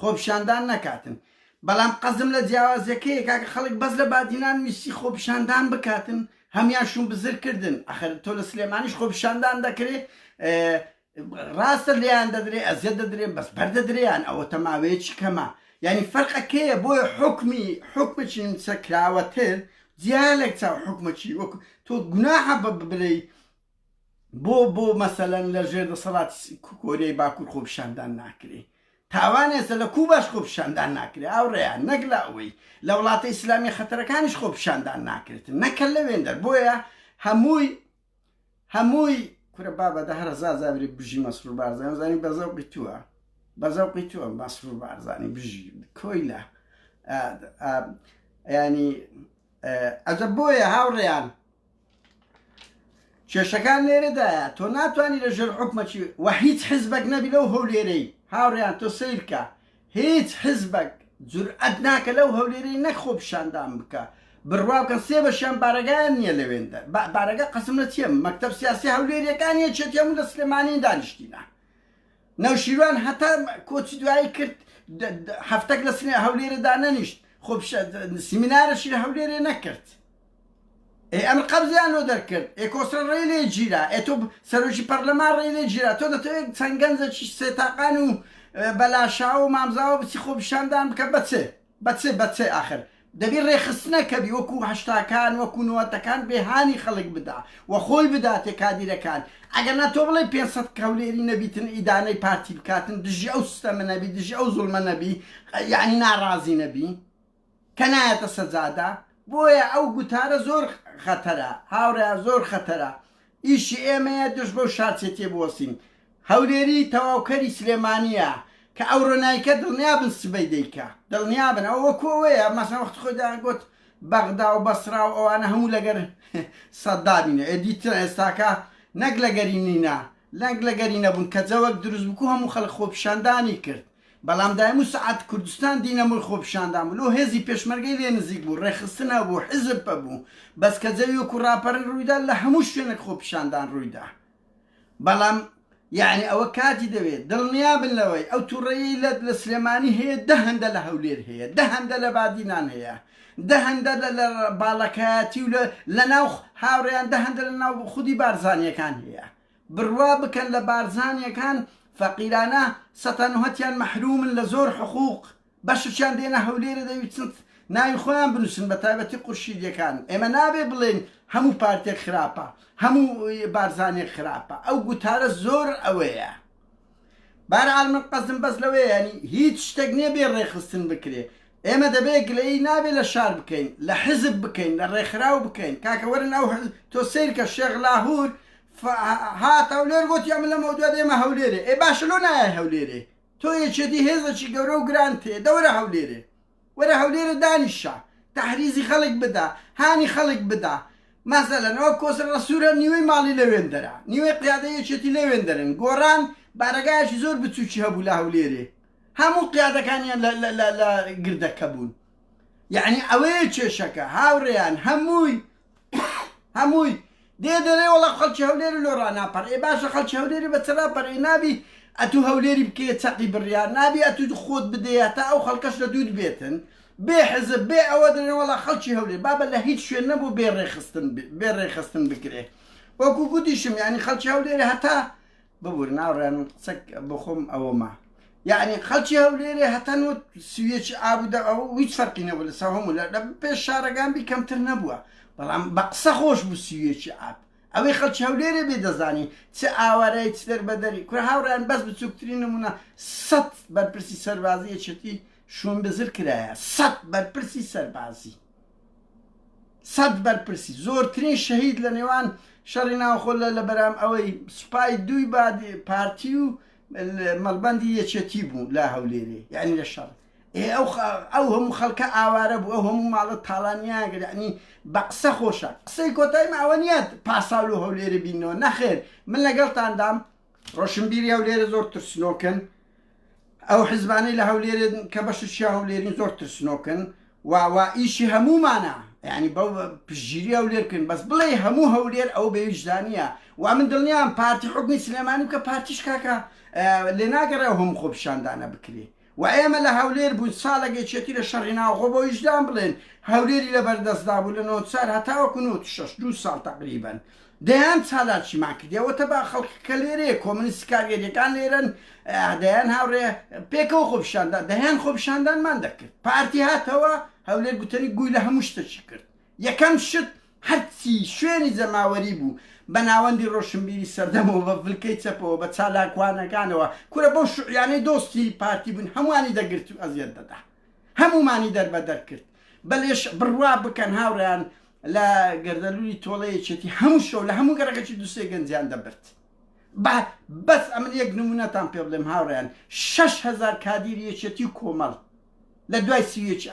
خۆپیشاندان نەکاتن بەڵام قەزم لە جیاوازەکەی کاکە خەڵک بەس لە بادینان ویستی خۆپیشاندان بکاتن هەمیان شوم بزرکردن ئەخر تۆ لە سلێمانیش خۆپیشاندان دەکرێت ڕاستە لێیان دەدرێ ئەزیەت دەدرێن بەس بەردەدرێیان ئەوە تەماوەیەکی کەمە یعنی فەرقەکەیە بۆیە حکمێکی نووسەکراوەتر جیالێک چاو حکومەتی وەکو تۆ گوناحە ببلێ بۆ مەسەلەن لە ژێر دەسەڵاتی کۆریای باکوور خۆپیشاندان ناکرێ تاوان ێستا لە کوو باش خۆپیشاندان ناکرێت ئاوڕێیان نەک لە ئەوەی لە وڵاتە ئیسلامی خەتەرەکانیش خۆپیشاندان ناکرێتن نەکە لەوێندەر بۆیە هەمووی کورە بابەدە هەر زازاوری بژی مەسرور بارزانانی زانی بەزەوقی تووە مەسرور بارزانانی بژی کۆی لە ینی ئەجە بۆیە هاوڕێیان کێشەکان لێرەدایە تۆ ناتوانانی لەژێر حکومەتی و هیچ حزبێک نەبی لەو هەولێرەی هاوڕێیان تۆ سیرکە هیچ حزبێک جورئەت ناکە لەو هەولێرەی نەک خۆپیشاندان بکە بڕوا بکەن سێ بەشیان بارەگایان نییە لەوێندە بارەگە قەسم لە چێم مەکتەب سیاسی هەولێریەکان یەکێتی هەموو لە سلێمانی دانیشتینە نەوشیروان هەتا کۆچی دوایی کرد هەفتەك لە هەولێرەدا نەنیشت سیمینارەشی لە هەولێرێ نەکرد ئەمر قەبزیان لۆ دەرکرد ئێکۆسرە ڕێی لێ گیرا تۆ سەرۆکی پەرلەمان ڕێی لێ گیرا تۆ دەتەوێت چەند گەنجێکی سێتاقان و بەلاشاو و مامزاوە بچی خۆپیشاندان بکە بەچێ ئاخر دەبی ڕێخستنەکەبی وەکو هەشتاکان وەکو نوەتەکان بێهانی خەڵک بدا و خۆی بداتێ کادیرەکان ئەگەر نا تۆ بڵێ 500 کەولێری نەبیتن ئیدانەی پارتی بکاتن دژی ئەو سیستەمە نەبی دژی ئەو زوڵمە نەبی یعنی ناڕازی نەبی کە نایەتە سەجادا بۆیە ئەو گوتارە زۆر خەتەرە هاوڕێ زۆر خەتەرە ئیشی ئێمەیە دژ بەو شارچێتێ بوەسین هەولێری تەواوکەری سلێمانیە کە ئەو ڕۆنایکە دڵنیابن سبەی دەیکە دڵنیابن ئەو وەکوەوەیە مەسەڵەن وەختی خۆیان گوت بەغدا و بەسرا و ئەوانە هەموو لەگەر سەددابینە ئێدیتر ئێستاکە نەک لەگەری نینە لەنگ لەگەری نەبوون کە جەوەک دروست بکو هەموو خەڵک خۆپیشاندانی کرد بەڵام دایم و سعات کوردستان دینەمەوە خۆپیشاندان بوو لۆ هێزی پێشمەرگەی لێ نزیک بوو ڕێخستنە بوو حزب بوو بەس کە جەوی وەکو ڕاپەرن ڕوویدا لە هەموو شوێنێک خۆپیشاندان ڕوویدا بەڵام یعنی ئەوە کاتی دەوێت دڵنیابن لەوەی ئەو تووڕەیی لە سلێمانی هەیە دە هەندە لە هەولێر هەیە دە هەندە لە بادینان هەیە دە هەندە لە باڵەکایەتی و لە ناو هاوڕێیان دە هەندە لە ناو خودی بارزانیەکان هەیە بڕوا بکەن لە بارزانیەکان فەقیرانە سەتەنوهەتیان مەحرومن لە زۆر حقوق بەشیان دێنە هەولێرە دەوی چند ناوی خۆیان بنووسن بە تایبەتی قورشیدیەکان ئێمە نابێ بڵێن هەموو پارتێک خراپە هەموو بارزانێک خراپە ئەو گوتارە زۆر ئەوەیە بەرحاڵ من قەزم بەس لەوەیە ینی هیچ شتێک نییە بێ ڕێخستن بکرێ ئێمە دەبێت گلەیی نابێت لە شار بکەین لە حزب بکەین لە ڕێکخراو بکەین کاکە وەرن ئەو تۆ سیرکە شێخ لاهور هات هەولێر گوتی ئەمە لەمە دوات ئێمە هەولێرێ ئێ باشە لۆ نایە هەولێرێ تۆ یەکێتی هێزەکی گەورە و گران تێ دەورە هەولێرێ وەرە هەولێرە دانیشە تەحریزی خەڵک بدا هانی خەڵک بدا مەسەلەن ئەوە کۆسر ڕەسوورە نیوەی ماڵی لەوێندەرە نیوەی قیادە یەکێتی لەوێندەرن گۆڕان بارەگایەکی زۆر بچووکی هەبوو لە هەولێرێ هەموو قیادەکانیان لە گردەکە بوون یعنی ئەوەیە کێشەکە هاوڕێیان هەمووی دێ دەرێ وەڵا خەڵکی هەولێری لۆ ڕاناپەڕ ئێ باشە خەڵکی هەولێری بە چراپەڕ ئێ نابی ئەتوو هەولێری بکەیە چەقی بڕیار نابی ئەتوو خۆت بدەیە تا ئەو خەڵکەش لە دوود بێتن بێ حزب بێ ئەوە دەرێ وەڵا خەڵکی هەولێر بابە لە هیچ شوێن نەبوو بێ ڕێخستن بکرێ وەکو گوتیشم یعنی خەڵکی هەولێری هەتا ببوور ناوڕێن قسەک بخۆم ئەوەمە یعنی خەڵکی هەولێرێ هەتا نوت سویەکی ئابوودا ئەو هیچ فەرقی نەبوو لەسەر هەموو لە پێش شارەکان بی کەمتر نەبووە بەڵام بە قسە خۆش بوو سویەکی ئاب ئەوەی خەڵکی هەولێرێ بێ دەزانی چ ئاوارەی چ دەربەدەری کورە هاوڕێیان بەس بچووکترین نمونە 100 بەرپرسی سەربازی یەکێتی شوون بزر کرایە 100 بەرپرسی سەربازی 100 بەرپرسی زۆرترین شەهید لە نێوان شەڕی ناوخۆ لە بەرام ئەوەی سوپای دووی پارتی و مەڵبەندی یەکێتی بوو لە هەولێرێ یعنی لە شەڕ ئەو هەموو خەڵکە ئاوارە بوو ئەو هەموو ماڵە تاڵانیاگەر یعنی بە قسە خۆشە قسەی کۆتایمە ئەوە نیە پاساڵ و هەولێرە بینەوە نەخێر من لەگەڵتاندام ڕۆشنبیری هەولێرە زۆر ترسنۆکن ئەو حزبانەی لە هەولێرە کە بەششیا هەولێرین زۆر ترسنۆکن و ئیشی هەمومانە یعنی بەو پشگیری هەولێرکن بەس بڵێ هەموو هەولێر ئەو بێویژدانیە و من دڵنیام پارتی حکمی سلێمانی بکە پارتیش کاکە لێ ناگەڕێ هەموو خۆپیشاندانە بکرێ و ئێمە لە هەولێر بوون ساڵێکێکی لە شەڕی ناوخۆ بۆ ویژدان بڵێن هەولێری لە بەردەستدا بوو لە 94 هەتاوەکو 96 2 ساڵ تقریبا دەیان چالاکیمان کردیەوەتە با خەڵکەکە لێرەیە کۆمونیستی کارگەریەکان لێرن دەیان هاوڕێ پێکەوە خۆپیشاندان دەیان خۆپیشاندانمان دەکرد پارتی هاتەوە هەولێر گوتەری گووی لە هەموو شتێکی کرد یەکەم شت هەرچی شوێنی جەماوەری بوو بە ناوەندی ڕۆشنبیری سەردەمەوە بە فلکەی چەپەوە بە چالاکوانەکانەوە کورە بۆ شوعیانەی دۆستی پارتی بوون هەمووانی دەگرت و ئەزیەت دەدا هەمومانی دەربەدەر کرد بەلێش بڕوا بکەن هاوڕیان لە گەردەلووری تۆڵەیەکێتی هەموو شەو لە هەموو گەڕەکەی دووسێ گەنجیان دەبرد بەس ئەمن یەک نمونەتان پێ بڵێم هاوڕیان 6,000 کادیری یەکێتی و کۆمەڵ لە دوای سیوێکی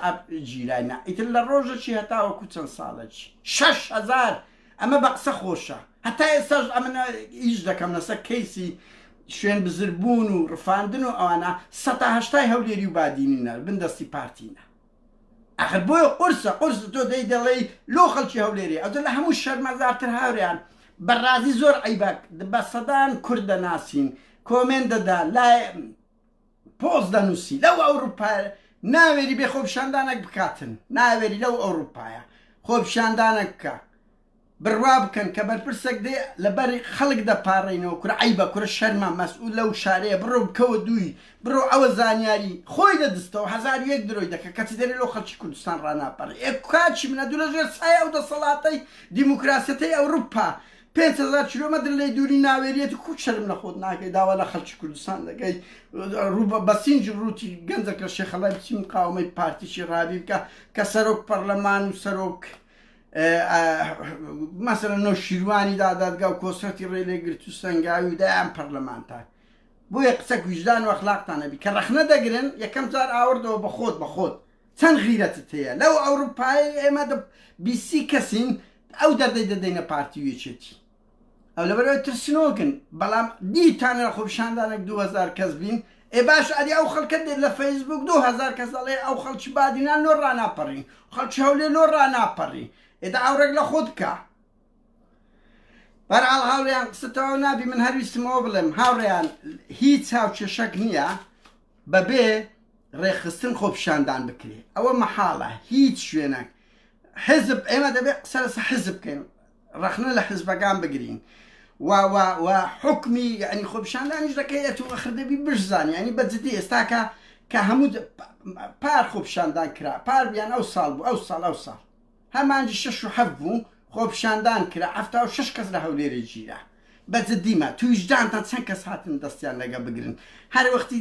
جیرانە ئیتر لە ڕۆژەکی هەتاوەکو چەند ساڵێکی 6,000 ئەمە بە قسە خۆشە هەتا ئێستاش ئەمە ئیش دەکەم لەسەر کەیسی شوێن بزربوون و ڕفاندن و ئەوانە 180 هەولێری و بادینینە بندەستی پارتینە ئەخر بۆیە قرسە تۆ دەی دەڵێی لۆ خەڵکی هەولێری ئەو لە هەموو شەرمەزارتر هاوریان بەڕازی زۆر عیبک بە سەدان کورد دەناسین کۆمێن دەدا لای پۆز دەنووسی لەو ئەوروپای ناوێری بێ خۆپشاندانێک بکاتن ناوێری لەو ئەوروپایە خۆپشاندانە بکە بڕوا بکەن کە بەرپرسێک دێ لەبەری خەڵک دەپارڕینەوە کورە عیبە کورە شەرمە مەسئول لەو شارەیە بڕۆ بکەوە دووی بڕۆ ئەوە زانیاری خۆی دەدستەوە 1,001 درۆی دەکە کەچی دەرێ لەو خەڵکی کوردستان ڕناپەڕی کاچی منە دوو لەژێر سایە ئەو دەسەڵاتەی دیموکراسەتەی ئەوروپا 5,000 کیلۆمەتر لەی دووری ناوێریەتی کوچ شەرم لە خۆت ناکەی داوا لە خەڵکی کوردستان دەکەی بە سینج ڕووتی گەنجەکە شێخەڵای بچی مقاومەی پارتیشی ڕابی بکە کە سەرۆک پەرلەمان و سەرۆک مەسەلەن نەوشیروانی دادادگا و کۆسەتی ڕێلێ گرت و سەنگاوی و دایان پەرلەمانتان بۆیە قسە ویژدان و ئەخلاقتانەبی کە ڕەخنە دەگرن یەکەم جار ئاوردەوە بە خۆت چەند غیرەتت هەیە لەو ئەوروپایی ئێمە 20 کەسین ئەو دەردەی دەدەینە پارتی وێچێتی ئەو لەبەرەوەی ترسنۆکن بەڵام دیتانە لە خۆپشاندانێک 2,000 کەس بین باش ئەدی ئەو خەڵکە دێت لە فەیسبوک 2,000 کەس دەڵێ ئەو خەڵکی بادینان لۆ ڕناپەڕی خەڵکی هەولێر لۆ ڕناپەڕی ئێدا ئەوڕێک لە خۆت بکە بەرحاڵ هاوڕێیان قسەتەوە نابی من هەرویستمەوە بڵێم هاوڕێیان هیچ هاوچێشەک نییە بەبێ ڕێخستن خۆپشاندان بکرێ ئەوە مەحاڵە هیچ شوێنێک حزب ئێمە دەبێت قسە لەسەر حزب بکەین ڕەخنە لە حزبەکان بگرین و حکمی یعنی خۆپشاندانیش دەکەیت و ئەخردەبی بشزانانی ینی بەجددی ئێستاکە کە هەموو پار خۆپشاندان کرا پار بیان ئەو ساڵ بوو ئەو ساڵ هەمانجی 6 و 7 بوو خۆپشاندان کرا 76 کەس لە هەولێری جیرە بەجددیمە تویژدانتان چەند کەس هاتن دەستیان لەگە بگرن هەر وەختی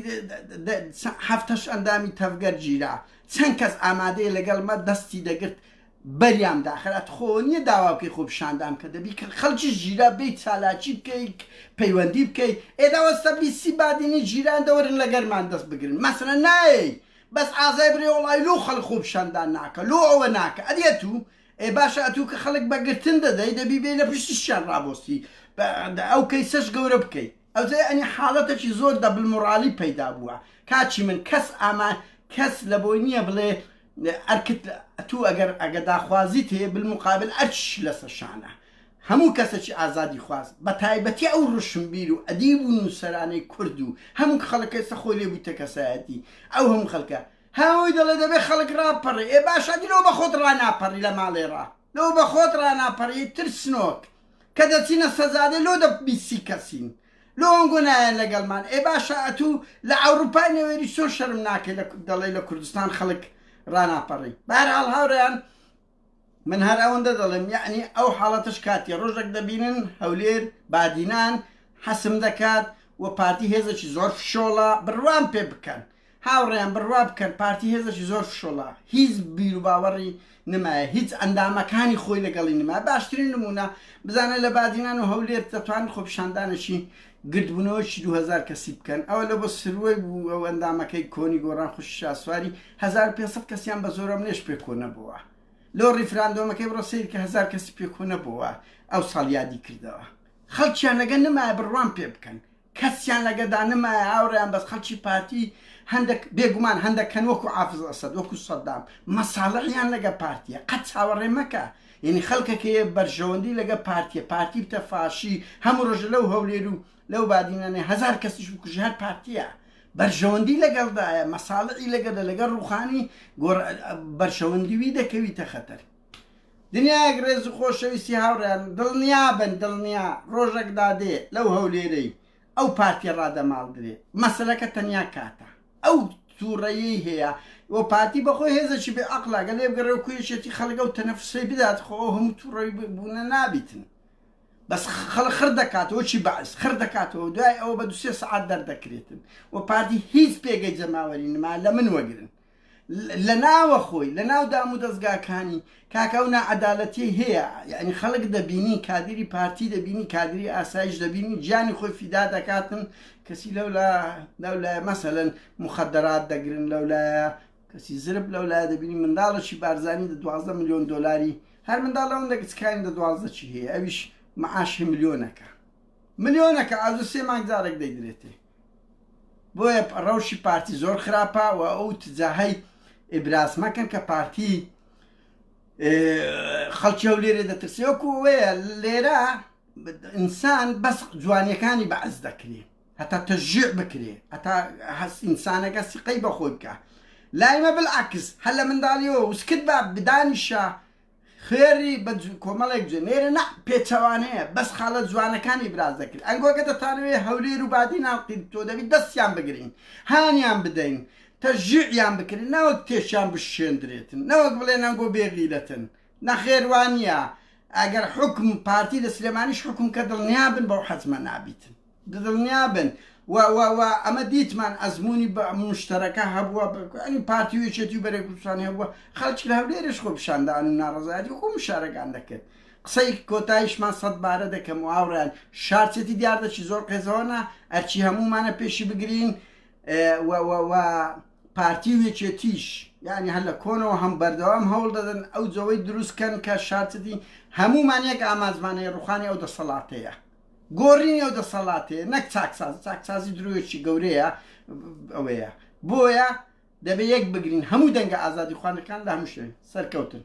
7 ئەندامی تەفگەر جیرە چەند کەس ئامادەیە لەگەڵمە دەستی دەگرت بەریام داخرات خۆ نییە داوا بکەی خۆپشاندان کە دەبی خەڵکی ژیرە بیت چالاکی بکەیت پەیوەندی بکەیت ئێداوەستە بیسی بادینی جیران دەوەرن لە گەرمان دەست بگرن مەسەلەن نایە بەس ئازای برێ وڵای لۆ خەڵک خۆپشاندان ناکە لۆ ئەوە ناکە ئەدێت و باشە ئەتوو کە خەڵک بەگرتن دەدەی دەبی بێ لە پشتیشیان ڕابۆستی ئەو کەیسەش گەورە بکەیت ئەو ئەنی حاڵەتێکی زۆر دەبلمۆرالی پەیدا بووە کاچی من کەس لە بۆی نییە بڵێ ئەرکت تو ئەگە داخوازیت هەیە بالمقابل ئەرچ لەسەر شانە هەموو کەسێکی ئازادی خواست بە تایبەتی ئەو ڕشنبیر و ئەدیب و نووسەرانەی کورد و هەموو خەڵک ئێستا خۆی لێ بوویتە کەسایەتی ئەو هەموو خەڵکە هەمووی دەڵێ دەبێت خەڵک ڕاپەڕێ باشە دیلەوە بە خۆت ڕناپەڕی لە ماڵێڕا لەو بە خۆت ڕناپەڕی ترسنۆک کە دەچینە سەزادێ لۆ دەبیسی کەسین لۆ ئەنگۆ نایەن لەگەڵمان باشە ئەتوو لە ئەوروپای نەوێری چۆن شەرم ناکەی دەڵێ لە کوردستان خەڵک ڕناپەڕی بەهەرحاڵ هاوڕێیان من هەر ئەوەندە دەڵێم یعنی ئەو حاڵەتش کاتی ڕۆژێک دەبینن هەولێر بادینان حەسم دەکات و پارتی هێزێکی زۆر فشۆڵە بڕوان پێ بکەن هاوڕێیان بڕوا بکەن پارتی هێزێکی زۆر فشۆڵە هیچ بیر و باوەڕی نمایە هیچ ئەندامەکانی خۆی لەگەڵی نمایە باشترین نمونە بزانە لە بادینان و هەولێر دەتوانن خۆپشاندانێکی گردبوونەوەی 2,000 کەسی بکەن ئەوە لە بۆ سروەی بوو ئەو ئەندامەکەی کۆنی گۆڕان خوشی شاسواری 1,500 کەسیان بە زۆرم نێش پێکۆنە بووە لۆ ڕیفراندۆمەکەی بڕۆ سەیر کە 1,000 کەسی پێکۆنە بووە ئەو ساڵ یادی کردەوە خەڵکیان لەگە نمایە بڕوان پێ بکەن کەسیان لەگەدا نمایە ئاوڕیان بەس خەڵکی پارتی هەندێک بێگومان هەندێکەن وەکو حافز ئەسەد وەکو سەدام مەساڵحیان لەگە پارتیە قەت چاوەڕێ مەکە یعنی خەڵکەکەیە بەرژەوەندی لەگە پارتی بتە فاشی هەموو ڕۆژە لەو هەولێر و لەو بادینانێ 1,000 کەسیش بکوژی هەر پارتیە بەرژەوەندی لەگەڵدایە مەساڵحی لەگەدا لەگەڵ ڕوخانی بەرژەوەندیوی دەکەویتە خەتەر دنیایەک ڕێز و خۆشەویستی هاوڕێیان دڵنیا ڕۆژێک دادێ لەو هەولێرەی ئەو پارتیە ڕادەماڵدرێ مەسەلەکە تەنیا کاتە ئەو تووڕەیی هەیە و پارتی بەخۆی هێزەکی بێ عەقڵە گەلێ بگەڕێ و کوێشێتی خەڵگە و تەنەفسەی بدات خۆ هەموو تووڕەی بوونە نابیتن بەس خڕ دەکاتەوە چی بەعس خڕ دەکاتەوە دوای ئەوە بە 2 سعات دەردەکرێتن و پارتی هیچ پێگەی جەماوەری نما لە من وەگرن لە ناوە خۆی لە ناو دام و دەستگاکانی کاکە ئەو نائەدالەتی هەیە یعنی خەڵک دەبینی کادری پارتی دەبینی کادری ئاسایش دەبینی گیانی خۆی فیدا دەکاتن کەسی لەولایە مەسەلەن مخدرات دەگرن لەولایە کەسی زرب لەولایە دەبینی منداڵەکی بارزانی دە 12 ملیۆن دۆلاری هەر منداڵ ئەوەندە کچکانی دە 12 چی هەیە ئەویش معاشی ملیۆنەکە ئازو 3 مانگ جارێک دەیدرێتێ بۆیە ڕەوشی پارتی زۆر خراپە و ئەو تجاهەی ئیبراز مەکەن کە پارتی خەڵکی ئەو لێرە دەترسێ وەکو وەیە لێرە ئینسان بەس جوانیەکانی بەعز دەکرێ هەتا تەشجیع بکرێ هەتا ئینسانەکە سقەی بەخۆی بکە لایمە بالعکس هەر لە منداڵیەوە وسکت بە بدانیشە خێری بە کۆمەڵێک جێنێرە نە پێچەوانەیە بەس خاڵە جوانەکانی براز دەکرد ئەنگۆکە دەتانوێ هەولێر و بادی ناوقیت تۆ دەبی دەستیان بگرین هانیان بدەین تەشجیعیان بکرین نەوەک تێشیان بشێندرێتن نەوەک بڵێن ئەنگۆ بێغیرەتن نەخێوانە ئەگەر حکم پارتی لە سلێمانیش حکم کە دڵنیابن بەو حەزمە نابیتن دڵنیابن ئەمە دیتمان ئەزمموی بە مشتەرەکە هەبووە ئەنی پارتی وێچێتی و بەرەگوسانی هەبووە خەڵکی لە هەولێرش خۆ پیشاندان و ناڕزایەتی خۆ مشارەکان دەکرد قسەی کۆتاییشمان 100 بارە دەکەم و ئاوڕیان شارچێتی دیار دەچی زۆر قێزەوەنا ئەرچی هەمومانە پێشی بگرین پارتی وێچێتیش یعنی هەر لە کۆنەوە هەم بەردەوام هەوڵ دەدەن ئەو جەوەی دروستکەن کە شارچەتی هەمومان یەک ئامانزمانەیە ڕوخانی ئەو دەسەڵاتەیە گۆڕینی ئەو دەسەڵاتەیە نەک چاکسازی درۆیەکی گەورەیە ئەوەیە بۆیە دەبێت یەک بگرین هەموو دەنگە ئازادی خوانەکان لە هەموو شوێن سەرکەوتن